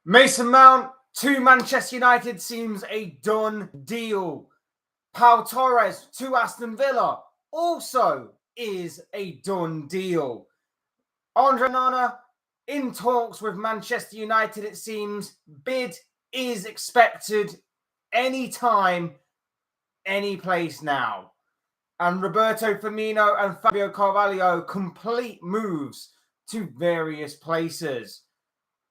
Mason Mount to Manchester United seems a done deal. Pau Torres to Aston Villa also is a done deal. Andre Onana in talks with Manchester United, it seems. Bid is expected anytime, any place now. And Roberto Firmino and Fabio Carvalho complete moves to various places.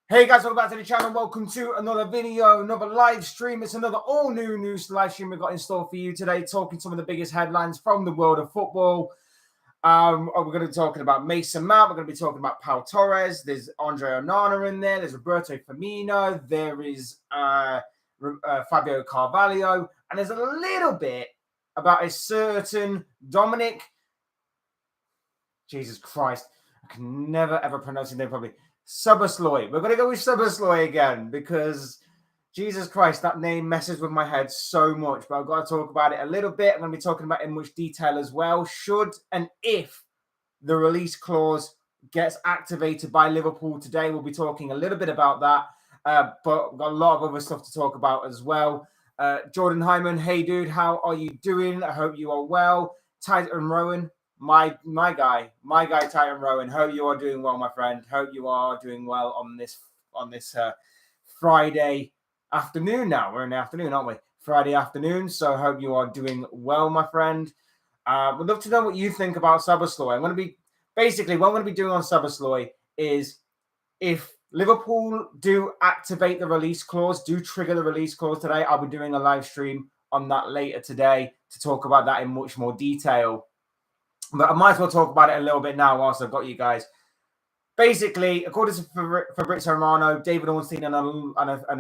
Hey guys, welcome back to the channel. Welcome to another video, another live stream. It's another all-new news live stream we've got in store for you today, talking some of the biggest headlines from the world of football. We're going to be talking about Mason Mount. We're going to be talking about Pau Torres. There's Andre Onana in there. There's Roberto Firmino. There is Fabio Carvalho. And there's a little bit about a certain Dominic. Jesus Christ. I can never, ever pronounce his name properly. Szoboszlai. We're going to go with Szoboszlai again because, Jesus Christ, that name messes with my head so much. But I've got to talk about it a little bit. I'm going to be talking about it in much detail as well. Should and if the release clause gets activated by Liverpool today, we'll be talking a little bit about that. But we've got a lot of other stuff to talk about as well. Jordan Hyman, hey dude, how are you doing? I hope you are well. Titan Rowan, my guy Titan Rowan, hope you are doing well, my friend. Hope you are doing well on this Friday afternoon. Now we're in the afternoon, aren't we? Friday afternoon. So I hope you are doing well, my friend. Would love to know what you think about Szoboszlai. What I'm going to be doing on Szoboszlai is if Liverpool do activate the release clause, do trigger the release clause today, I'll be doing a live stream on that later today to talk about that in much more detail. But I might as well talk about it a little bit now whilst I've got you guys. Basically, according to Fabrizio Romano, David Ornstein, and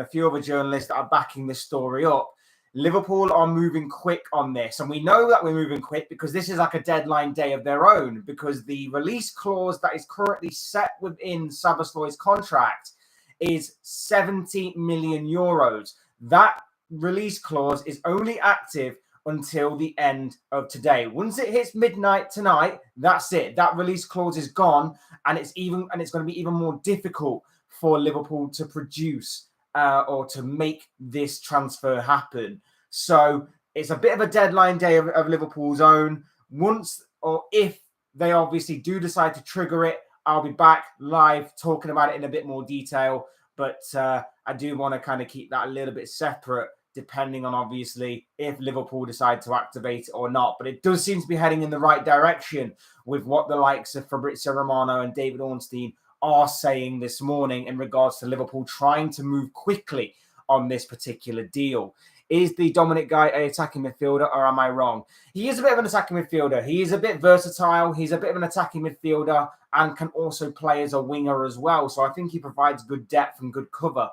a few other journalists that are backing this story up, Liverpool are moving quick on this. And we know that we're moving quick because this is like a deadline day of their own, because the release clause that is currently set within Szoboszlai's contract is 70 million euros. That release clause is only active until the end of today. Once it hits midnight tonight, that's it. That release clause is gone, and it's going to be even more difficult for Liverpool to produce or to make this transfer happen. So it's a bit of a deadline day of Liverpool's own. Once or if they obviously do decide to trigger it, I'll be back live talking about it in a bit more detail. But I do want to kind of keep that a little bit separate, depending on obviously if Liverpool decide to activate it or not. But it does seem to be heading in the right direction with what the likes of Fabrizio Romano and David Ornstein are saying this morning in regards to Liverpool trying to move quickly on this particular deal. Is the Dominic guy an attacking midfielder, or am I wrong? He is a bit of an attacking midfielder. He is a bit versatile. He's a bit of an attacking midfielder and can also play as a winger as well. So I think he provides good depth and good cover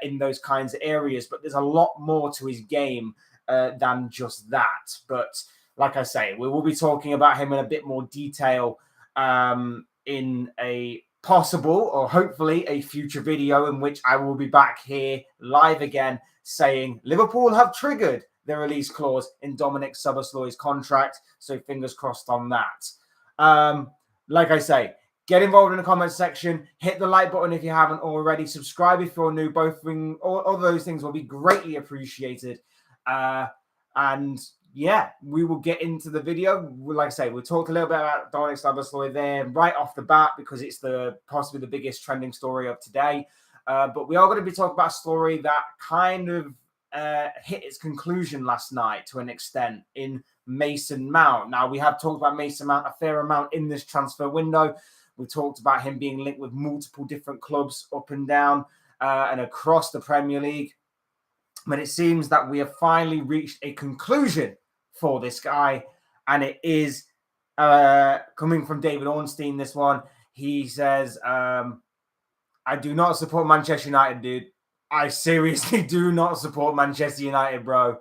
in those kinds of areas. But there's a lot more to his game than just that. But like I say, we will be talking about him in a bit more detail in a possible or hopefully a future video in which I will be back here live again saying Liverpool have triggered the release clause in Dominic Szoboszlai's contract. So fingers crossed on that. Like I say, get involved in the comment section. Hit the like button if you haven't already. Subscribe if you're new. All those things will be greatly appreciated. And yeah, we will get into the video. Like I say, we'll talk a little bit about Dominic Szoboszlai there right off the bat because it's possibly the biggest trending story of today. But we are going to be talking about a story that kind of hit its conclusion last night to an extent in Mason Mount. Now, we have talked about Mason Mount a fair amount in this transfer window. We talked about him being linked with multiple different clubs up and down and across the Premier League. But it seems that we have finally reached a conclusion for this guy. And it is coming from David Ornstein, this one. He says, I do not support Manchester United, dude. I seriously do not support Manchester United, bro.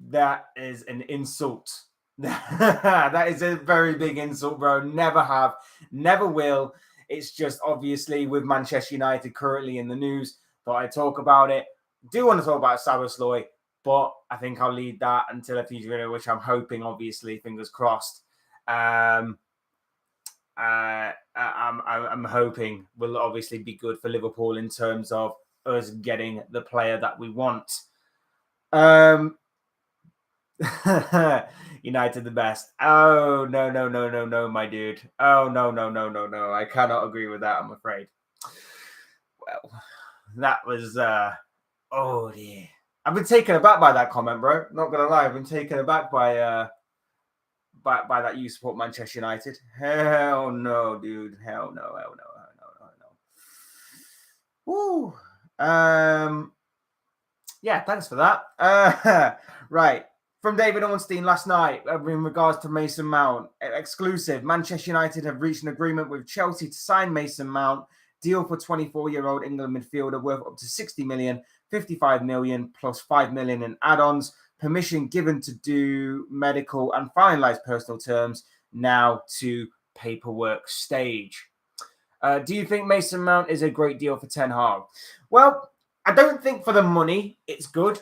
That is an insult. That is a very big insult, bro. Never have, never will. It's just obviously with Manchester United currently in the news. Thought I'd talk about it. Do want to talk about Szoboszlai, but I think I'll leave that until a future video, which I'm hoping, obviously, fingers crossed. I'm hoping will obviously be good for Liverpool in terms of us getting the player that we want. United the best. Oh, no, my dude. Oh, no. I cannot agree with that, I'm afraid. Well, that was, oh dear. I've been taken aback by that comment, bro. Not gonna lie, I've been taken aback by that you support Manchester United. Hell no, dude. Hell no. Woo. Yeah, thanks for that. Right. From David Ornstein last night in regards to Mason Mount. Exclusive. Manchester United have reached an agreement with Chelsea to sign Mason Mount. Deal for 24-year-old England midfielder worth up to 60 million, 55 million plus 5 million in add-ons. Permission given to do medical and finalise personal terms now to paperwork stage. Do you think Mason Mount is a great deal for Ten Hag? Well, I don't think for the money it's good.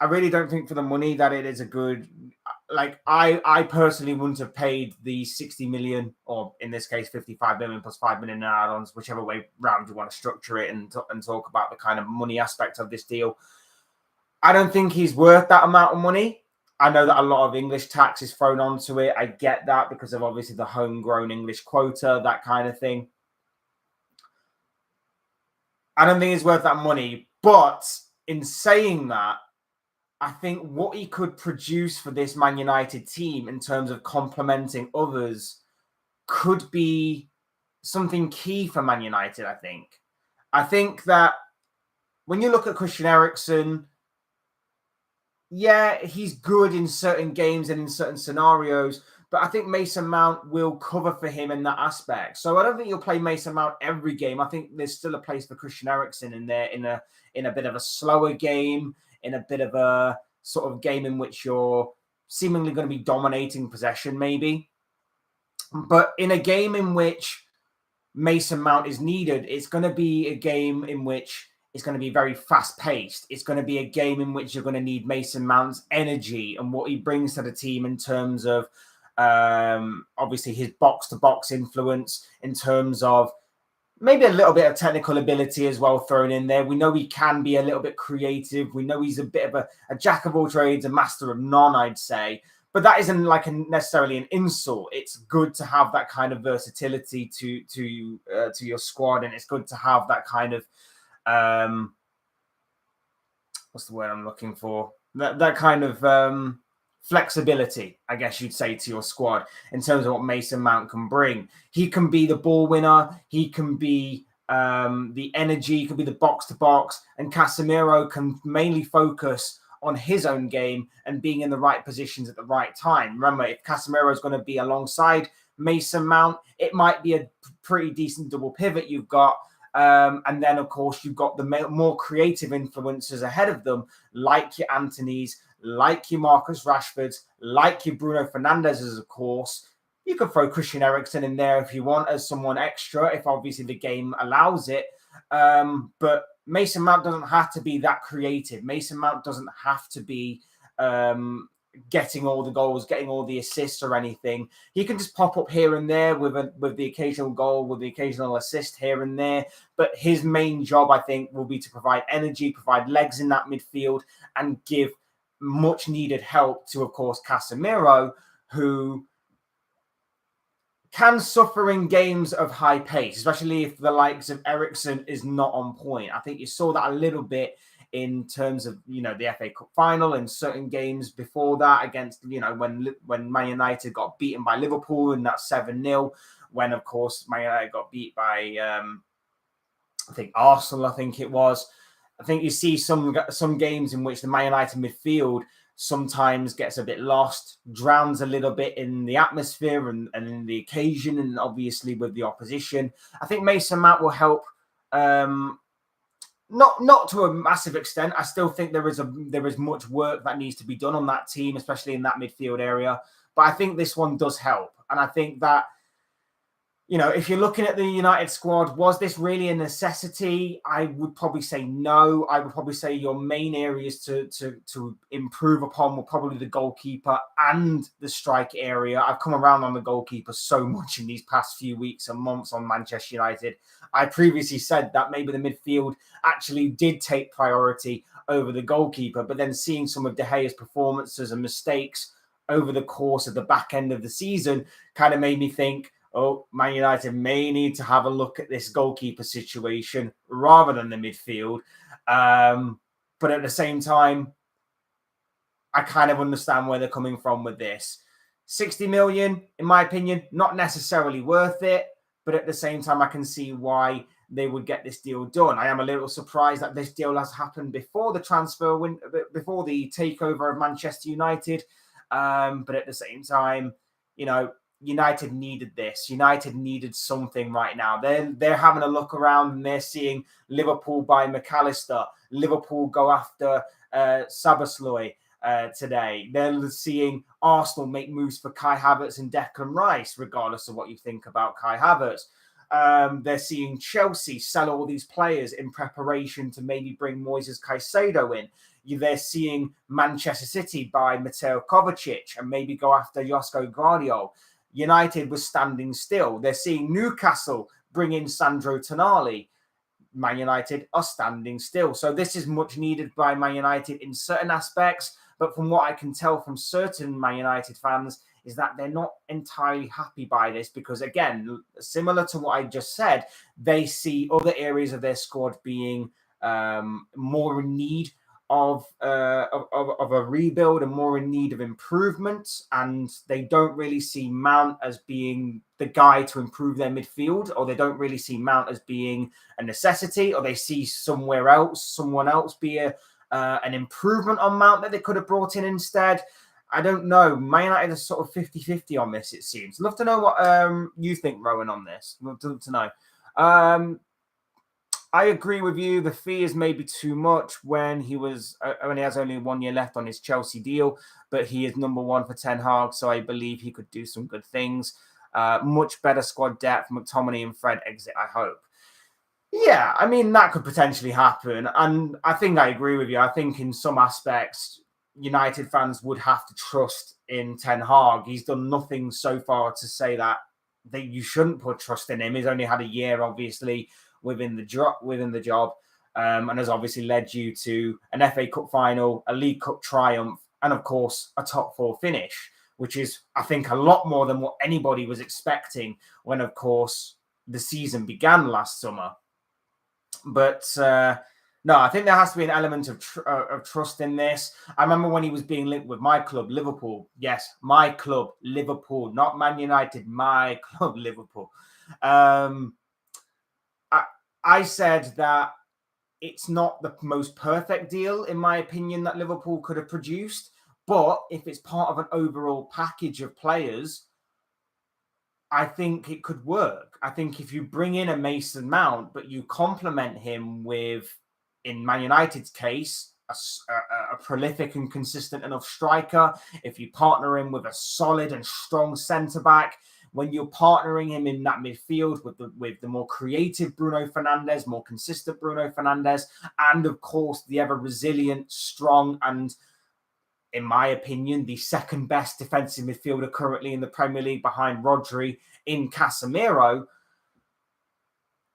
I really don't think for the money that it is a good. Like I personally wouldn't have paid the 60 million, or in this case 55 million plus 5 million in add-ons, whichever way round you want to structure it and talk about the kind of money aspect of this deal. I don't think he's worth that amount of money. I know that a lot of English tax is thrown onto it. I get that because of obviously the homegrown English quota, that kind of thing. I don't think he's worth that money. But in saying that, I think what he could produce for this Man United team in terms of complementing others could be something key for Man United, I think that when you look at Christian Eriksen, yeah, he's good in certain games and in certain scenarios, but I think Mason Mount will cover for him in that aspect. So I don't think you'll play Mason Mount every game. I think there's still a place for Christian Eriksen in there in a bit of a slower game, in a bit of a sort of game in which you're seemingly going to be dominating possession, maybe. But in a game in which Mason Mount is needed, it's going to be a game in which it's going to be very fast-paced. It's going to be a game in which you're going to need Mason Mount's energy and what he brings to the team in terms of obviously his box-to-box influence, in terms of maybe a little bit of technical ability as well thrown in there. We know he can be a little bit creative. We know he's a bit of a jack of all trades, a master of none, I'd say. But that isn't like necessarily an insult. It's good to have that kind of versatility to your squad, and it's good to have that kind of what's the word I'm looking for? That kind of flexibility, I guess you'd say, to your squad in terms of what Mason Mount can bring. He can be the ball winner. He can be the energy. He can be the box to box. And Casemiro can mainly focus on his own game and being in the right positions at the right time. Remember, if Casemiro is going to be alongside Mason Mount, it might be a pretty decent double pivot you've got. And then, of course, you've got the more creative influencers ahead of them, like your Anthony's, like your Marcus Rashford's, like your Bruno Fernandez's, of course. You could throw Christian Eriksen in there if you want as someone extra, if obviously the game allows it. But Mason Mount doesn't have to be that creative. Mason Mount doesn't have to be getting all the goals, getting all the assists or anything. He can just pop up here and there with the occasional goal, with the occasional assist here and there. But his main job, I think, will be to provide energy, provide legs in that midfield, and give much needed help to, of course, Casemiro, who can suffer in games of high pace, especially if the likes of Eriksen is not on point. I think you saw that a little bit in terms of, the FA Cup final and certain games before that against, when Man United got beaten by Liverpool in that 7-0, when, of course, Man United got beat by, I think, Arsenal, I think it was. I think you see some games in which the Man United midfield sometimes gets a bit lost, drowns a little bit in the atmosphere and in the occasion, and obviously with the opposition. I think Mason Mount will help, not to a massive extent. I still think there is much work that needs to be done on that team, especially in that midfield area. But I think this one does help, and I think that if you're looking at the United squad, was this really a necessity? I would probably say no. I would probably say your main areas to improve upon were probably the goalkeeper and the strike area. I've come around on the goalkeeper so much in these past few weeks and months on Manchester United. I previously said that maybe the midfield actually did take priority over the goalkeeper, but then seeing some of De Gea's performances and mistakes over the course of the back end of the season kind of made me think, oh, Man United may need to have a look at this goalkeeper situation rather than the midfield. But at the same time, I kind of understand where they're coming from with this. 60 million, in my opinion, not necessarily worth it. But at the same time, I can see why they would get this deal done. I am a little surprised that this deal has happened before the transfer, before the takeover of Manchester United. But at the same time, United needed this. United needed something right now. They're having a look around and they're seeing Liverpool buy McAllister, Liverpool go after Szoboszlai today. They're seeing Arsenal make moves for Kai Havertz and Declan Rice, regardless of what you think about Kai Havertz. They're seeing Chelsea sell all these players in preparation to maybe bring Moises Caicedo in. They're seeing Manchester City buy Mateo Kovacic and maybe go after Josko Gvardiol. United was standing still. They're seeing Newcastle bring in Sandro Tonali. Man United are standing still. So this is much needed by Man United in certain aspects. But from what I can tell from certain Man United fans is that they're not entirely happy by this because, again, similar to what I just said, they see other areas of their squad being more in need of a rebuild and more in need of improvement, and they don't really see Mount as being the guy to improve their midfield, or they don't really see Mount as being a necessity, or they see someone else be an improvement on Mount that they could have brought in instead. I don't know. Man United is sort of 50-50 on this, it seems. Love to know what you think, Rowan, on this. Love to know. I agree with you. The fee is maybe too much when he has only 1 year left on his Chelsea deal, but he is number one for Ten Hag, so I believe he could do some good things. Much better squad depth. McTominay and Fred exit, I hope. Yeah, I mean, that could potentially happen. And I think I agree with you. I think in some aspects, United fans would have to trust in Ten Hag. He's done nothing so far to say that you shouldn't put trust in him. He's only had a year, obviously, within the job, and has obviously led you to an FA Cup final, a League Cup triumph, and of course a top four finish, which is, I think, a lot more than what anybody was expecting when, of course, the season began last summer. But no, I think there has to be an element of trust in this. I remember when he was being linked with my club, Liverpool. Yes, my club, Liverpool, not Man United. My club, Liverpool. I said that it's not the most perfect deal, in my opinion, that Liverpool could have produced. But if it's part of an overall package of players, I think it could work. I think if you bring in a Mason Mount, but you complement him with, in Man United's case, a prolific and consistent enough striker, if you partner him with a solid and strong centre-back, when you're partnering him in that midfield with the more creative Bruno Fernandes, more consistent Bruno Fernandes, and of course the ever resilient, strong, and in my opinion, the second best defensive midfielder currently in the Premier League behind Rodri in Casemiro,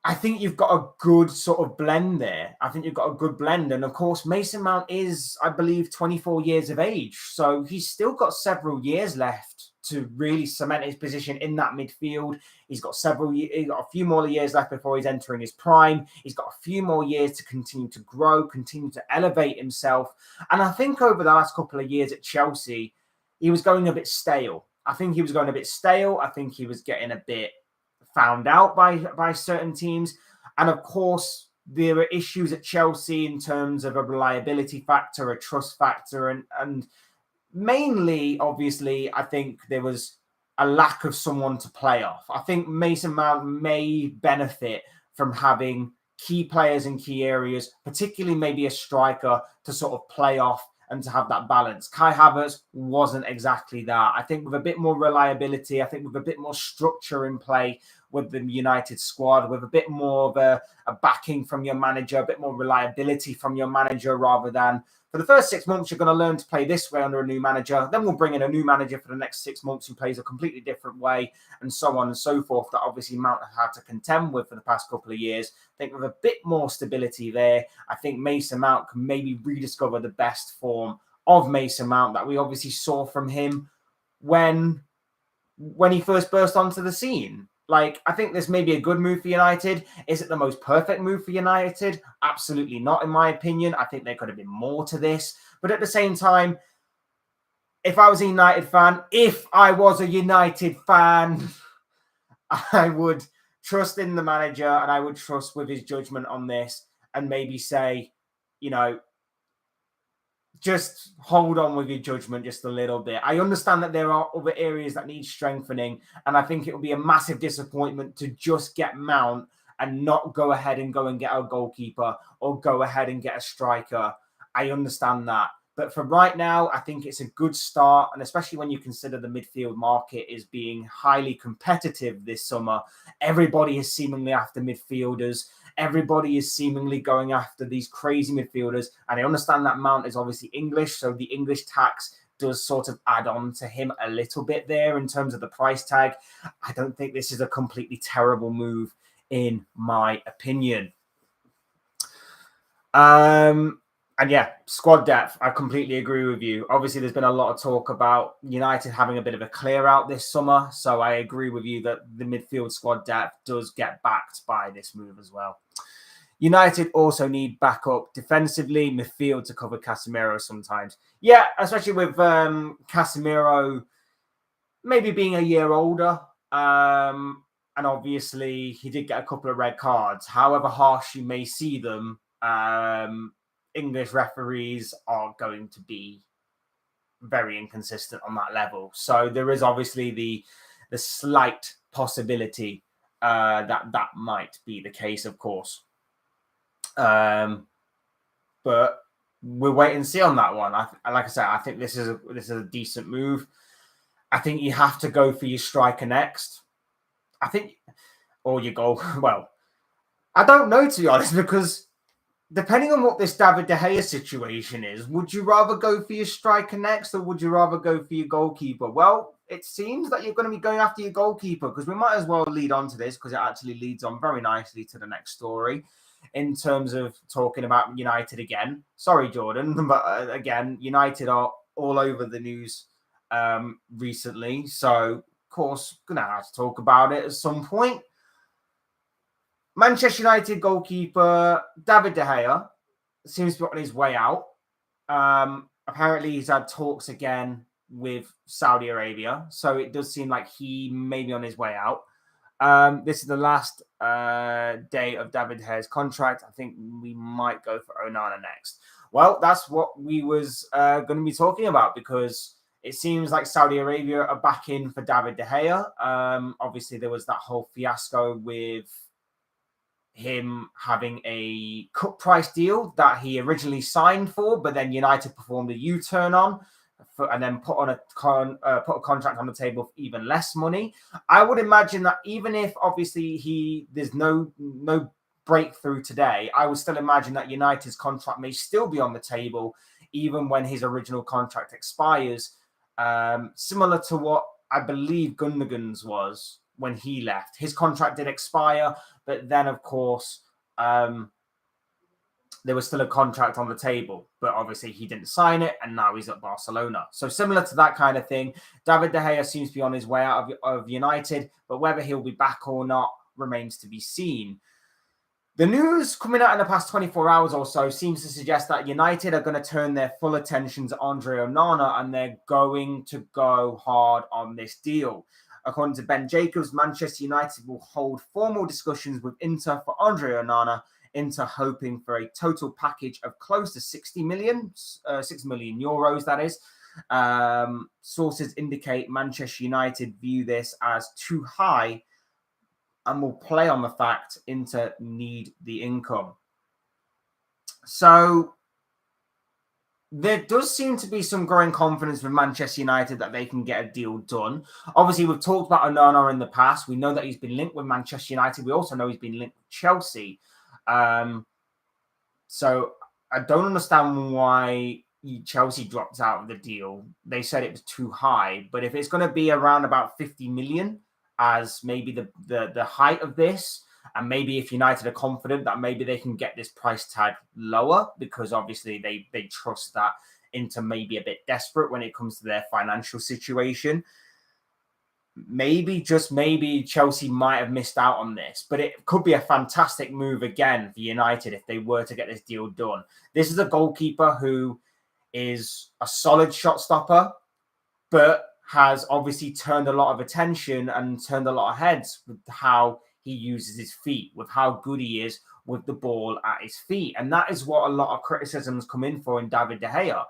I think you've got a good sort of blend there. I think you've got a good blend. And of course, Mason Mount is, I believe, 24 years of age. So he's still got several years left to really cement his position in that midfield. He's got a few more years left before he's entering his prime. He's got a few more years to continue to grow, continue to elevate himself. And I think over the last couple of years at Chelsea, he was going a bit stale. I think he was getting a bit found out by certain teams. And of course, there are issues at Chelsea in terms of a reliability factor, a trust factor, and mainly, obviously, I think there was a lack of someone to play off. I think Mason Mount may benefit from having key players in key areas, particularly maybe a striker to sort of play off and to have that balance. Kai Havertz wasn't exactly that. I think with a bit more reliability, I think with a bit more structure in play, with the United squad, with a bit more of a backing from your manager, a bit more reliability from your manager, rather than for the first 6 months, you're going to learn to play this way under a new manager. Then we'll bring in a new manager for the next 6 months who plays a completely different way, and so on and so forth, that obviously Mount have had to contend with for the past couple of years. I think with a bit more stability there, I think Mason Mount can maybe rediscover the best form of Mason Mount that we obviously saw from him when he first burst onto the scene. Like, I think this may be a good move for United. Is it the most perfect move for United? Absolutely not, in my opinion. I think there could have been more to this. But at the same time, if I was a United fan, I would trust in the manager and I would trust with his judgment on this and maybe say, just hold on with your judgment just a little bit. I understand that there are other areas that need strengthening, and I think it will be a massive disappointment to just get Mount and not go ahead and get a goalkeeper or go ahead and get a striker. I understand that. But for right now, I think it's a good start, and especially when you consider the midfield market is being highly competitive this summer. Everybody is seemingly after midfielders. Everybody is seemingly going after these crazy midfielders. And I understand that Mount is obviously English, so the English tax does sort of add on to him a little bit there in terms of the price tag. I don't think this is a completely terrible move, in my opinion. And yeah, squad depth, I completely agree with you. Obviously, there's been a lot of talk about United having a bit of a clear out this summer. So I agree with you that the midfield squad depth does get backed by this move as well. United also need backup defensively, midfield to cover Casemiro sometimes. Yeah, especially with Casemiro maybe being a year older. And obviously, he did get a couple of red cards. However harsh you may see them, English referees are going to be very inconsistent on that level. So there is obviously the slight possibility that might be the case, of course. But we'll wait and see on that one. Like I said, I think this is a decent move. I think you have to go for your striker next. Or your goal. Well, I don't know, to be honest, because depending on what this David De Gea situation is, would you rather go for your striker next or would you rather go for your goalkeeper? Well, it seems that you're going to be going after your goalkeeper, because we might as well lead on to this, because it actually leads on very nicely to the next story in terms of talking about United again. Sorry, Jordan, but again, United are all over the news recently. So, of course, going to have to talk about it at some point. Manchester United goalkeeper David De Gea seems to be on his way out. Apparently, he's had talks again with Saudi Arabia, so it does seem like he may be on his way out. This is the last day of David De Gea's contract. I think we might go for Onana next. Well, that's what we was going to be talking about, because it seems like Saudi Arabia are back in for David De Gea. Obviously, there was that whole fiasco with him having a cut price deal that he originally signed for, but then United performed a U-turn on and then put a contract on the table for even less money. I would imagine that even if obviously there's no breakthrough today, I would still imagine that United's contract may still be on the table even when his original contract expires, similar to what I believe Gundogan's was when he left. His contract did expire, but then, of course, there was still a contract on the table, but obviously he didn't sign it, and now he's at Barcelona. So similar to that kind of thing, David De Gea seems to be on his way out of United, but whether he'll be back or not remains to be seen. The news coming out in the past 24 hours or so seems to suggest that United are going to turn their full attention to Andre Onana, and they're going to go hard on this deal. According to Ben Jacobs, Manchester United will hold formal discussions with Inter for Andre Onana, Inter hoping for a total package of close to 6 million euros, that is. Sources indicate Manchester United view this as too high and will play on the fact Inter need the income. So there does seem to be some growing confidence with Manchester United that they can get a deal done. Obviously, we've talked about Onana in the past. We know that he's been linked with Manchester United. We also know he's been linked with Chelsea. So I don't understand why Chelsea dropped out of the deal. They said it was too high, but if it's going to be around about 50 million as maybe the height of this, and maybe if United are confident that maybe they can get this price tag lower, because obviously they trust that Inter may be a bit desperate when it comes to their financial situation. Maybe, just maybe, Chelsea might have missed out on this, but it could be a fantastic move again for United if they were to get this deal done. This is a goalkeeper who is a solid shot stopper, but has obviously turned a lot of attention and turned a lot of heads with how he uses his feet, with how good he is with the ball at his feet. And that is what a lot of criticisms come in for in David De Gea.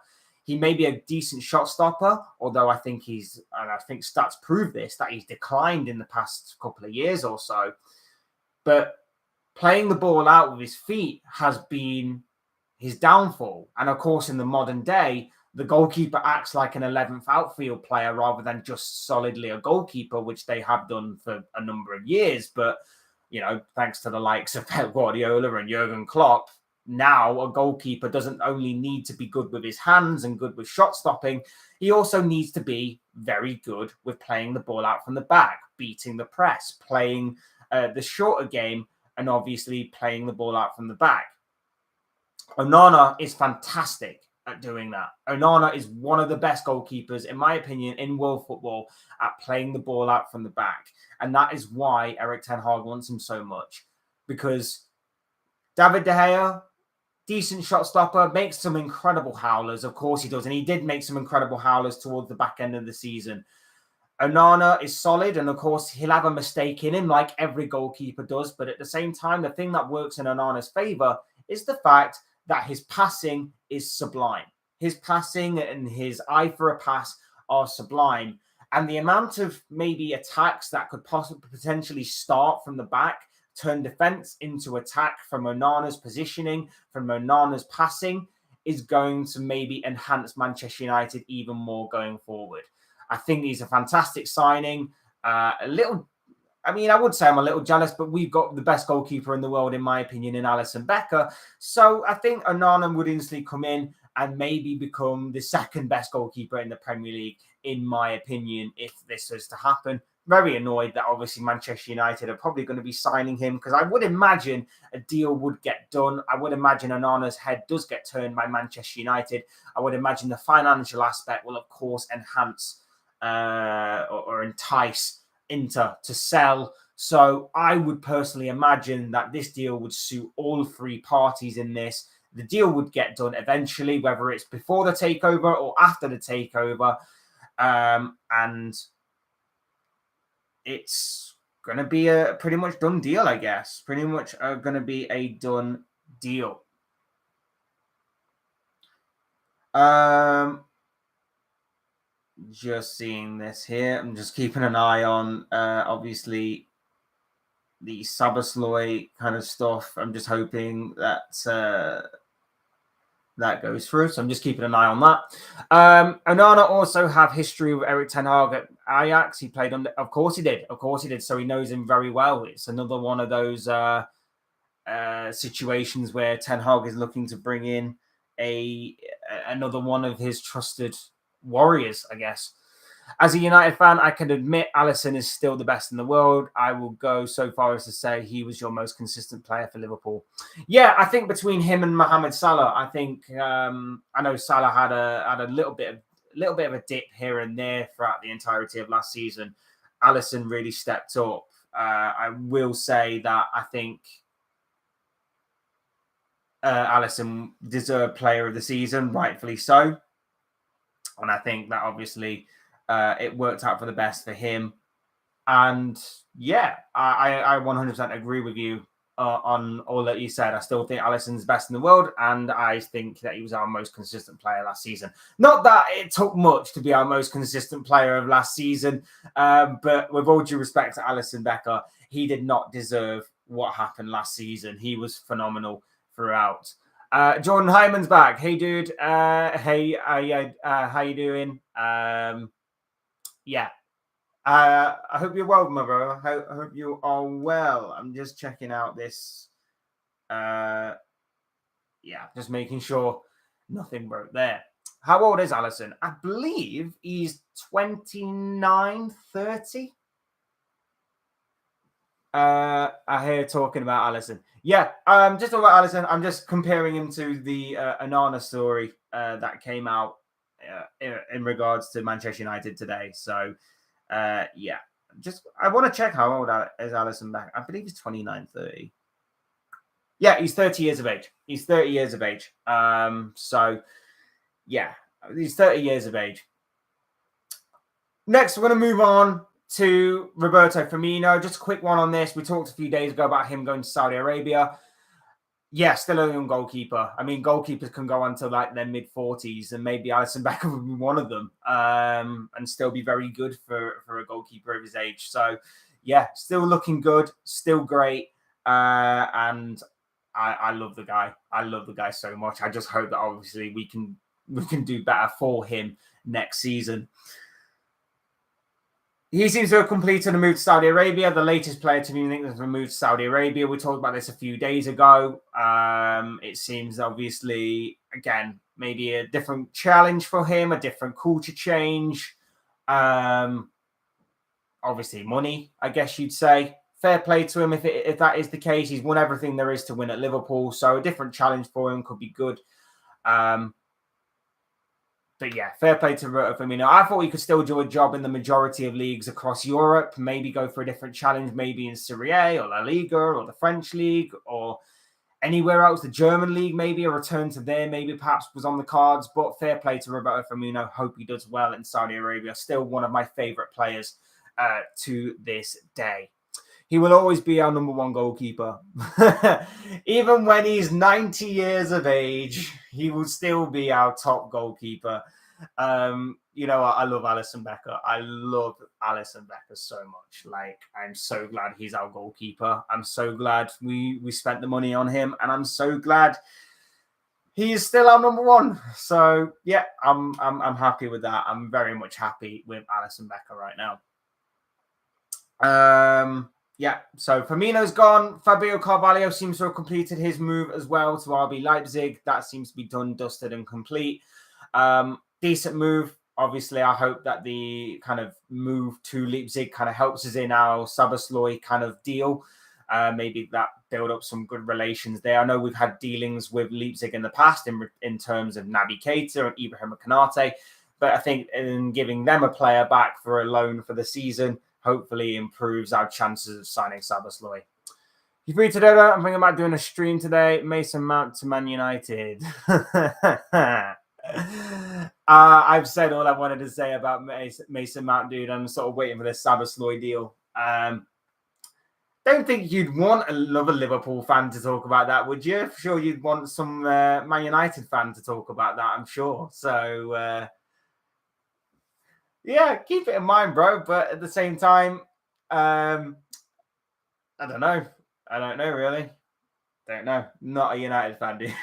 He may be a decent shot stopper, although I think and I think stats prove this, that he's declined in the past couple of years or so. But playing the ball out with his feet has been his downfall. And of course, in the modern day, the goalkeeper acts like an 11th outfield player rather than just solidly a goalkeeper, which they have done for a number of years. But, thanks to the likes of Pep Guardiola and Jurgen Klopp, now a goalkeeper doesn't only need to be good with his hands and good with shot stopping, he also needs to be very good with playing the ball out from the back, beating the press, playing the shorter game, and obviously playing the ball out from the back. Onana is fantastic at doing that. Onana is one of the best goalkeepers, in my opinion, in world football at playing the ball out from the back. And that is why Erik ten Hag wants him so much. Because David De Gea, decent shot stopper, makes some incredible howlers. Of course he does. And he did make some incredible howlers towards the back end of the season. Onana is solid. And of course, he'll have a mistake in him like every goalkeeper does. But at the same time, the thing that works in Onana's favour is the fact that his passing is sublime. His passing and his eye for a pass are sublime. And the amount of maybe attacks that could potentially start from the back, turn defense into attack from Onana's positioning, from Onana's passing, is going to maybe enhance Manchester United even more going forward. I think he's a fantastic signing. I would say I'm a little jealous, but we've got the best goalkeeper in the world, in my opinion, in Alisson Becker. So I think Onana would instantly come in and maybe become the second best goalkeeper in the Premier League, in my opinion, if this was to happen. Very annoyed that obviously Manchester United are probably going to be signing him, because I would imagine a deal would get done. I would imagine Onana's head does get turned by Manchester United. I would imagine the financial aspect will, of course, enhance or entice Inter to sell. So I would personally imagine that this deal would suit all three parties in this. The deal would get done eventually, whether it's before the takeover or after the takeover. And it's going to be a pretty much done deal, I guess. Pretty much going to be a done deal. Just seeing this here. I'm just keeping an eye on, obviously, the Szoboszlai kind of stuff. I'm just hoping that that goes through. So I'm just keeping an eye on that. Onana also have history with Erik ten Hag at Ajax. He played under, of course he did. So he knows him very well. It's another one of those situations where ten Hag is looking to bring in another one of his trusted warriors, I guess. As a United fan, I can admit Alisson is still the best in the world. I will go so far as to say he was your most consistent player for Liverpool. Yeah, I think between him and Mohamed Salah, I think I know Salah had a little bit of a dip here and there throughout the entirety of last season. Alisson really stepped up. I will say that I think Alisson deserved Player of the Season, rightfully so. And I think that obviously it worked out for the best for him. And yeah, I 100% agree with you on all that you said. I still think Alisson's best in the world, and I think that he was our most consistent player last season. Not that it took much to be our most consistent player of last season, but with all due respect to Alisson Becker, he did not deserve what happened last season. He was phenomenal throughout. Jordan Hyman's back. Hey, dude. Hey, how you doing? Yeah. I hope you're well, my brother. I hope you are well. I'm just checking out this. Yeah, just making sure nothing broke there. How old is Allison? I believe he's 29, 30. I hear talking about Allison. Yeah, just about Allison. I'm just comparing him to the Anana story that came out in regards to Manchester United today. So, yeah, just I want to check how old is Allison back. I believe he's 29, 30. Yeah, he's 30 years of age. He's 30 years of age. So, yeah, he's 30 years of age. Next, we're going to move on to Roberto Firmino. Just a quick one on this. We talked a few days ago about him going to Saudi Arabia. Yeah, still a young goalkeeper. I mean, goalkeepers can go until like their mid-40s, and maybe Alisson Becker would be one of them, and still be very good for a goalkeeper of his age. So, yeah, still looking good, still great, and I love the guy. I love the guy so much. I just hope that obviously we can do better for him next season. He seems to have completed a move to Saudi Arabia, the latest player to be moved to Saudi Arabia. We talked about this a few days ago. It seems obviously, again, maybe a different challenge for him, a different culture change. Obviously, money, I guess you'd say. Fair play to him if that is the case. He's won everything there is to win at Liverpool, so a different challenge for him could be good. But yeah, fair play to Firmino. I thought he could still do a job in the majority of leagues across Europe. Maybe go for a different challenge, maybe in Serie A or La Liga or the French league or anywhere else. The German league, maybe a return to there, maybe perhaps was on the cards. But fair play to Roberto Firmino. Hope he does well in Saudi Arabia. Still one of my favorite players to this day. He will always be our number one goalkeeper. Even when he's 90 years of age, he will still be our top goalkeeper. You know, I love Alisson Becker. I love Alisson Becker so much. Like, I'm so glad he's our goalkeeper. I'm so glad we spent the money on him, and I'm so glad he is still our number one. So yeah, I'm happy with that. I'm very much happy with Alisson Becker right now. Yeah, so Firmino's gone. Fabio Carvalho seems to have completed his move as well to RB Leipzig. That seems to be done, dusted, and complete. Decent move. Obviously, I hope that the kind of move to Leipzig kind of helps us in our Szoboszlai kind of deal. Maybe that build up some good relations there. I know we've had dealings with Leipzig in the past in terms of Naby Keita and Ibrahim Konate, but I think in giving them a player back for a loan for the season hopefully improves our chances of signing Szoboszlai. You free today? I'm thinking about doing a stream today. Mason Mount to Man United. I've said all I wanted to say about Mason Mount, dude. I'm sort of waiting for this Szoboszlai deal. Don't think you'd want another Liverpool fan to talk about that, would you? Sure, you'd want some Man United fan to talk about that, I'm sure. So, yeah, keep it in mind, bro. But at the same time, I don't know. I don't know, really. Don't know. Not a United fan, dude.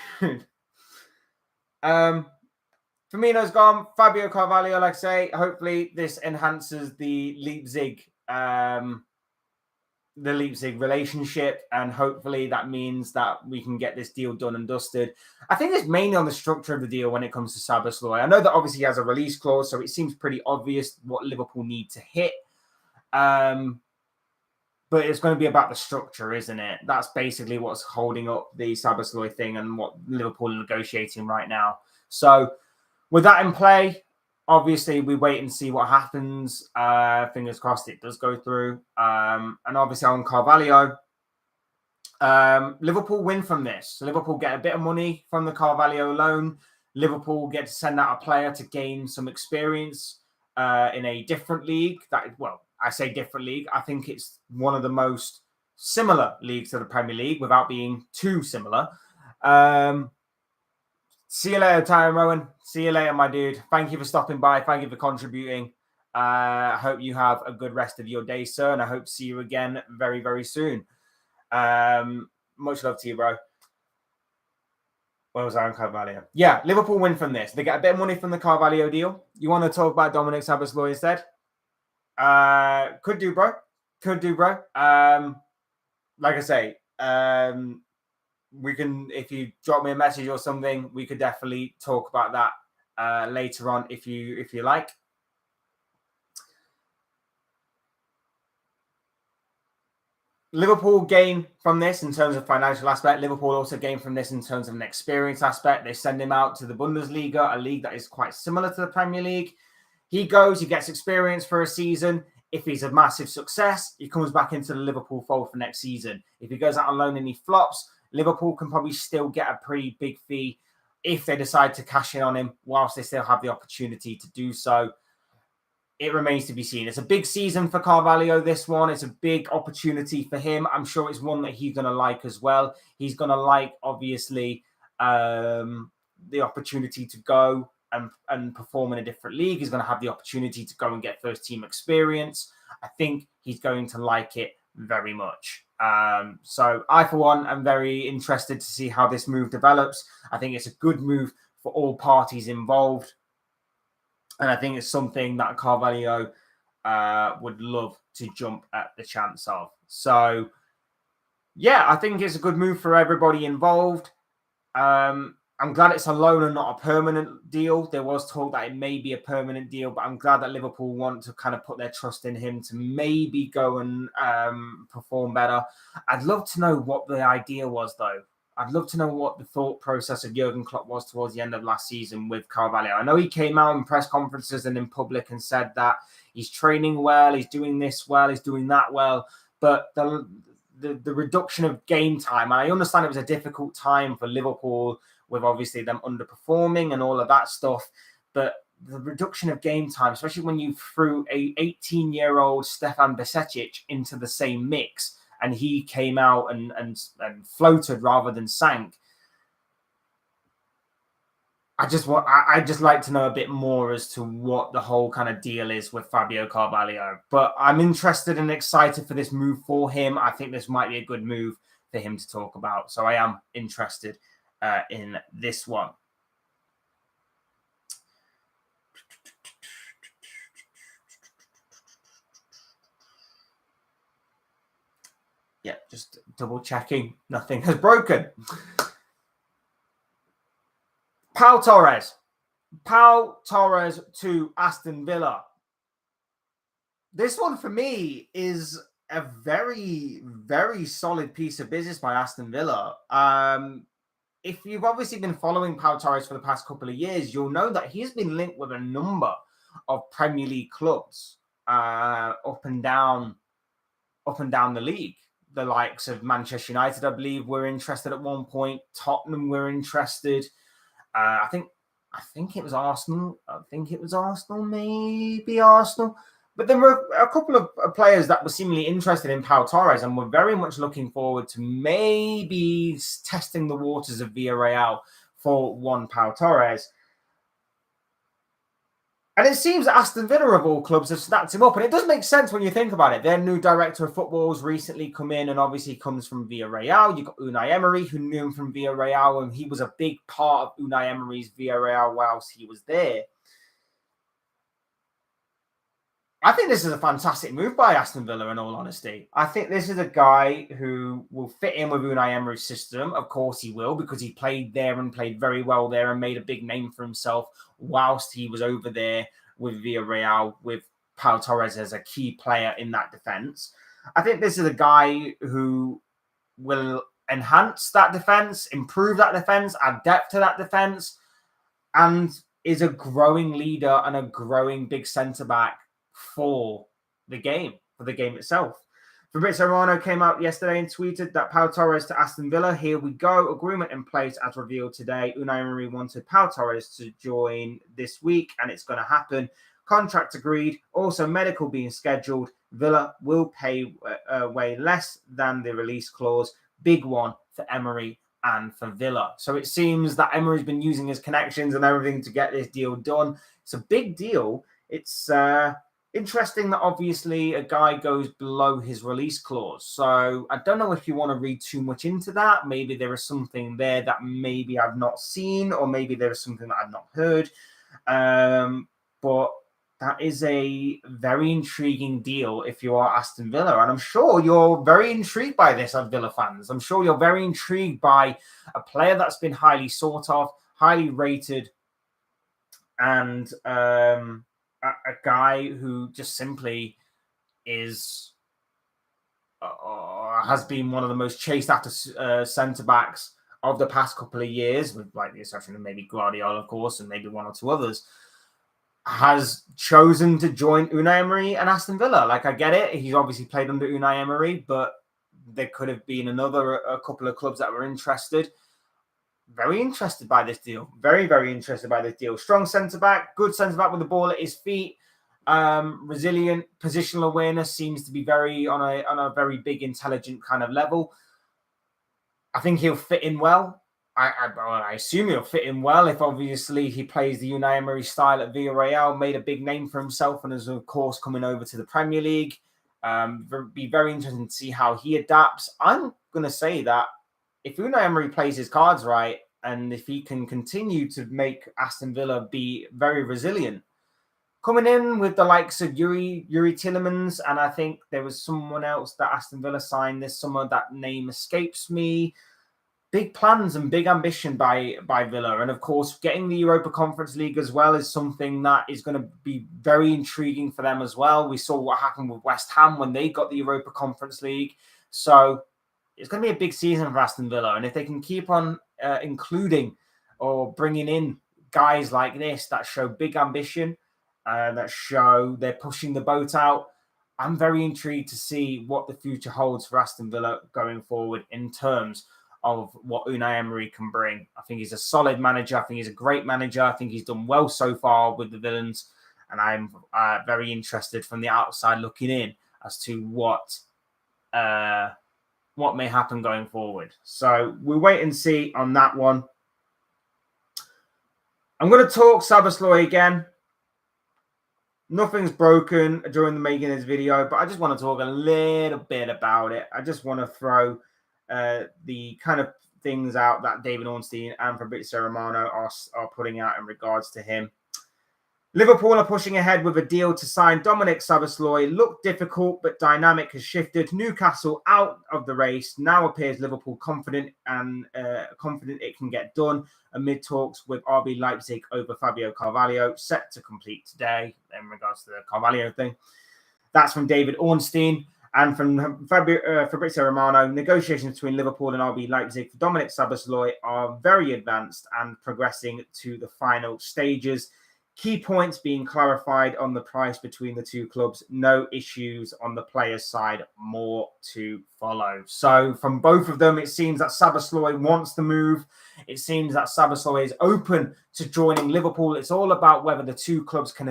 Firmino's gone. Fabio Carvalho, like I say, hopefully this enhances the Leipzig relationship, and hopefully that means that we can get this deal done and dusted. I think it's mainly on the structure of the deal when it comes to Szoboszlai. I know that obviously he has a release clause, so it seems pretty obvious what Liverpool need to hit. But it's going to be about the structure, isn't it? That's basically what's holding up the Szoboszlai thing and what Liverpool are negotiating right now. So with that in play, obviously, we wait and see what happens. Fingers crossed it does go through. And obviously on Carvalho, Liverpool win from this. So Liverpool get a bit of money from the Carvalho loan. Liverpool get to send out a player to gain some experience in a different league. I say different league. I think it's one of the most similar leagues to the Premier League without being too similar. See you later, Tyron Rowan. See you later, my dude. Thank you for stopping by. Thank you for contributing. I hope you have a good rest of your day, sir, and I hope to see you again very, very soon. Much love to you, bro. Where was I on Carvalho? Yeah, Liverpool win from this. They get a bit of money from the Carvalho deal. You want to talk about Dominic Szoboszlai instead? Could do, bro. Could do, bro. Like I say, we can, if you drop me a message or something, we could definitely talk about that later on if you like. Liverpool gain from this in terms of financial aspect. Liverpool also gain from this in terms of an experience aspect. They send him out to the Bundesliga, a league that is quite similar to the Premier League. He goes, he gets experience for a season. If he's a massive success, he comes back into the Liverpool fold for next season. If he goes out on loan and he flops, Liverpool can probably still get a pretty big fee if they decide to cash in on him whilst they still have the opportunity to do so. It remains to be seen. It's a big season for Carvalho, this one. It's a big opportunity for him. I'm sure it's one that he's going to like as well. He's going to like, obviously, the opportunity to go and perform in a different league. He's going to have the opportunity to go and get first-team experience. I think he's going to like it very much. So I, for one, am very interested to see how this move develops. I think it's a good move for all parties involved. And I think it's something that Carvalho would love to jump at the chance of. So, yeah, I think it's a good move for everybody involved. I'm glad it's a loan and not a permanent deal. There was talk that it may be a permanent deal, but I'm glad that Liverpool want to kind of put their trust in him to maybe go and perform better. I'd love to know what the idea was, though. I'd love to know what the thought process of Jurgen Klopp was towards the end of last season with Carvalho. I know he came out in press conferences and in public and said that he's training well, he's doing this well, he's doing that well, but the reduction of game time, and I understand it was a difficult time for Liverpool with obviously them underperforming and all of that stuff, but the reduction of game time, especially when you threw a 18-year-old Stefan Bajcetic into the same mix, and he came out and floated rather than sank. I'd just like to know a bit more as to what the whole kind of deal is with Fabio Carvalho. But I'm interested and excited for this move for him. I think this might be a good move for him to talk about. So I am interested in this one. Yeah, just double checking. Nothing has broken. Pau Torres. Pau Torres to Aston Villa. This one for me is a very, very solid piece of business by Aston Villa. If you've obviously been following Pau Torres for the past couple of years, you'll know that he's been linked with a number of Premier League clubs up and down the league. The likes of Manchester United, I believe, were interested at one point. Tottenham were interested. I think it was Arsenal. Maybe Arsenal. But there were a couple of players that were seemingly interested in Pau Torres and were very much looking forward to maybe testing the waters of Villarreal for one Pau Torres. And it seems that Aston Villa, of all clubs, have snapped him up. And it does make sense when you think about it. Their new director of football has recently come in and obviously comes from Villarreal. You've got Unai Emery, who knew him from Villarreal, and he was a big part of Unai Emery's Villarreal whilst he was there. I think this is a fantastic move by Aston Villa, in all honesty. I think this is a guy who will fit in with Unai Emery's system. Of course he will, because he played there and played very well there and made a big name for himself whilst he was over there with Villarreal, with Pau Torres as a key player in that defence. I think this is a guy who will enhance that defence, improve that defence, add depth to that defence, and is a growing leader and a growing big centre-back for the game itself. Fabrizio Romano came out yesterday and tweeted that Pau Torres to Aston Villa. Here we go. Agreement in place as revealed today. Unai Emery wanted Pau Torres to join this week, and it's going to happen. Contract agreed. Also, medical being scheduled. Villa will pay way less than the release clause. Big one for Emery and for Villa. So it seems that Emery's been using his connections and everything to get this deal done. It's a big deal. It's interesting that obviously a guy goes below his release clause. So I don't know if you want to read too much into that. Maybe there is something there that maybe I've not seen, or maybe there is something that I've not heard. But that is a very intriguing deal if you are Aston Villa. And I'm sure you're very intrigued by this, Villa fans. I'm sure you're very intrigued by a player that's been highly sought of, highly rated, and a guy who just simply is has been one of the most chased after centre backs of the past couple of years, with like the exception of maybe Guardiola, of course, and maybe one or two others, has chosen to join Unai Emery and Aston Villa. Like, I get it. He's obviously played under Unai Emery, but there could have been a couple of clubs that were interested. Very interested by this deal. Very, very interested by this deal. Strong centre-back, good centre-back with the ball at his feet. Resilient, positional awareness, seems to be very on a very big, intelligent kind of level. I think he'll fit in well. I assume he'll fit in well if obviously he plays the Unai Emery style at Villarreal, made a big name for himself, and is of course coming over to the Premier League. Be very interesting to see how he adapts. I'm going to say that if Unai Emery plays his cards right, and if he can continue to make Aston Villa be very resilient, coming in with the likes of Yuri Tillemans, and I think there was someone else that Aston Villa signed this summer, that name escapes me. Big plans and big ambition by Villa. And of course, getting the Europa Conference League as well is something that is going to be very intriguing for them as well. We saw what happened with West Ham when they got the Europa Conference League. So it's going to be a big season for Aston Villa. And if they can keep on including or bringing in guys like this that show big ambition, that show they're pushing the boat out, I'm very intrigued to see what the future holds for Aston Villa going forward in terms of what Unai Emery can bring. I think he's a solid manager. I think he's a great manager. I think he's done well so far with the Villains. And I'm very interested from the outside looking in as to what may happen going forward. So we'll wait and see on that one. I'm going to talk Szoboszlai again. Nothing's broken during the making of this video, but I just want to talk a little bit about it. I just want to throw the kind of things out that David Ornstein and Fabrizio Romano are putting out in regards to him. Liverpool are pushing ahead with a deal to sign Dominic Szoboszlai. Looked difficult, but dynamic has shifted. Newcastle out of the race. Now appears Liverpool confident it can get done amid talks with RB Leipzig over Fabio Carvalho, set to complete today in regards to the Carvalho thing. That's from David Ornstein. And from Fabrizio Romano, negotiations between Liverpool and RB Leipzig for Dominic Szoboszlai are very advanced and progressing to the final stages. Key points being clarified on the price between the two clubs. No issues on the players' side. More to follow. So from both of them, it seems that Szoboszlai wants the move. It seems that Szoboszlai is open to joining Liverpool. It's all about whether the two clubs can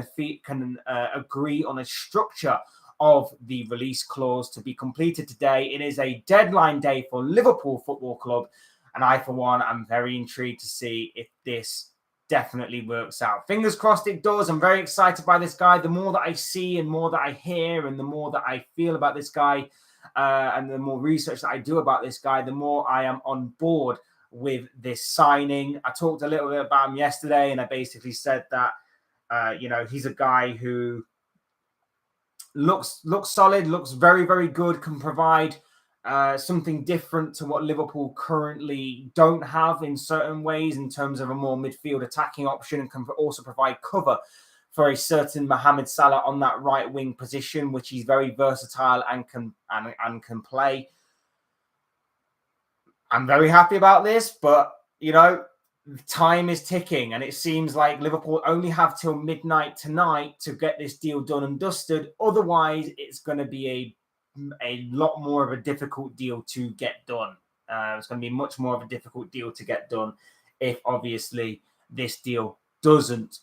agree on a structure of the release clause to be completed today. It is a deadline day for Liverpool Football Club. And I, for one, am very intrigued to see if this definitely works out. Fingers crossed it does. I'm very excited by this guy. The more that I see and more that I hear and the more that I feel about this guy and the more research that I do about this guy, the more I am on board with this signing. I talked a little bit about him yesterday and I basically said that, he's a guy who looks solid, looks very, very good, can provide something different to what Liverpool currently don't have in certain ways in terms of a more midfield attacking option, and can also provide cover for a certain Mohamed Salah on that right wing position, which he's very versatile and can play. I'm very happy about this, but time is ticking, and it seems like Liverpool only have till midnight tonight to get this deal done and dusted. Otherwise, it's going to be a lot more of a difficult deal to get done. It's going to be much more of a difficult deal to get done if obviously this deal doesn't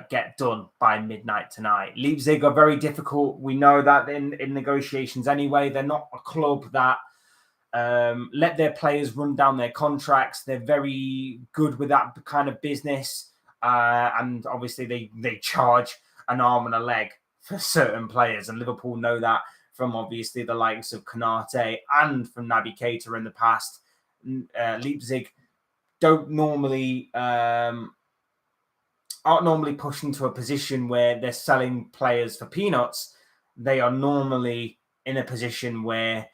get done by midnight tonight. Leipzig are very difficult. We know that in negotiations anyway. They're not a club that let their players run down their contracts. They're very good with that kind of business. And obviously they charge an arm and a leg for certain players, and Liverpool know that from obviously the likes of Konate and from Naby Keita in the past. Leipzig aren't normally pushed into a position where they're selling players for peanuts. They are normally in a position where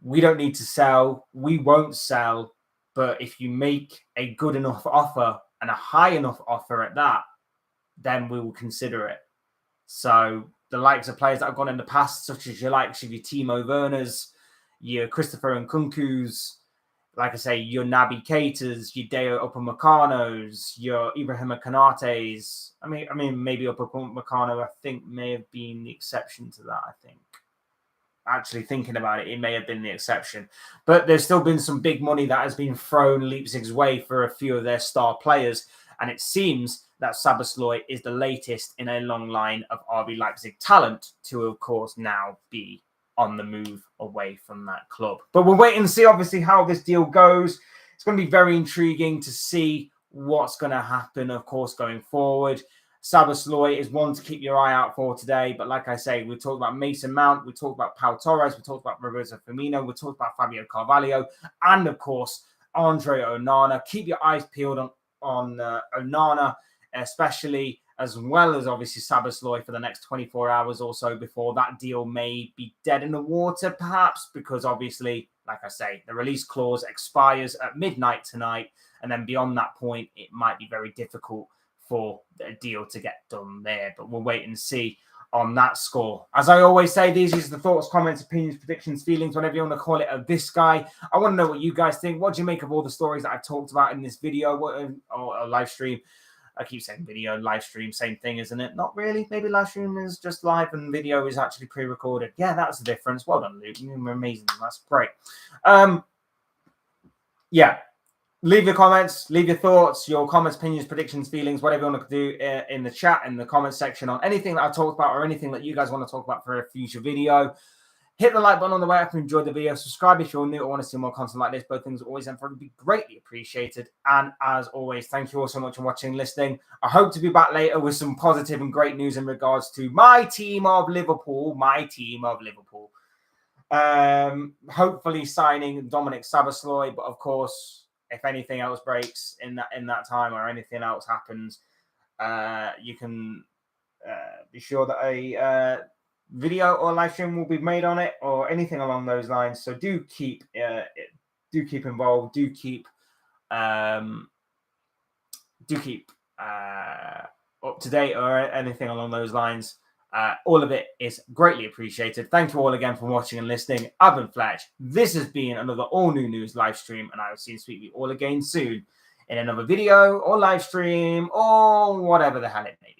we don't need to sell, we won't sell, but if you make a good enough offer and a high enough offer at that, then we will consider it. So the likes of players that have gone in the past, such as your likes of your Timo Werners, your Christopher Nkunku's, like I say, your Naby Keitas, your Deo Upamecano's, your Ibrahima Konate's. I mean, maybe Upamecano, I think, may have been the exception to that, I think. Actually thinking about it, it may have been the exception. But there's still been some big money that has been thrown Leipzig's way for a few of their star players. And it seems that Szoboszlai is the latest in a long line of RB Leipzig talent to, of course, now be on the move away from that club. But we'll wait and see, obviously, how this deal goes. It's going to be very intriguing to see what's going to happen, of course, going forward. Szoboszlai is one to keep your eye out for today. But like I say, we talked about Mason Mount, we talked about Pau Torres, we talked about Roberto Firmino, we talked about Fabio Carvalho, and of course, Andre Onana. Keep your eyes peeled on Onana, especially, as well as obviously Szoboszlai for the next 24 hours or so before that deal may be dead in the water, perhaps, because obviously, like I say, the release clause expires at midnight tonight. And then beyond that point, it might be very difficult for a deal to get done there. But we'll wait and see on that score. As I always say, these are the thoughts, comments, opinions, predictions, feelings, whatever you want to call it, of this guy. I want to know what you guys think. What do you make of all the stories that I've talked about in this video or live stream? I keep saying video, live stream, same thing, isn't it? Not really. Maybe live stream is just live and video is actually pre-recorded. Yeah, that's the difference. Well done, Luke. You're amazing. That's great. Yeah. Leave your comments, leave your thoughts, your comments, opinions, predictions, feelings, whatever you want to do in the chat, in the comments section on anything that I talked about or anything that you guys want to talk about for a future video. Hit the like button on the way up if you enjoyed the video. Subscribe if you're new or want to see more content like this. Both things are always and forever be greatly appreciated. And as always, thank you all so much for watching and listening. I hope to be back later with some positive and great news in regards to my team of Liverpool. Hopefully signing Dominic Szoboszlai, but of course, if anything else breaks in that time or anything else happens, you can be sure that a video or live stream will be made on it or anything along those lines. So do keep involved. Do keep up to date or anything along those lines. All of it is greatly appreciated. Thank you all again for watching and listening. I've been Fletch. This has been another all new news live stream, and I will see and speak to you all again soon in another video or live stream or whatever the hell it may be.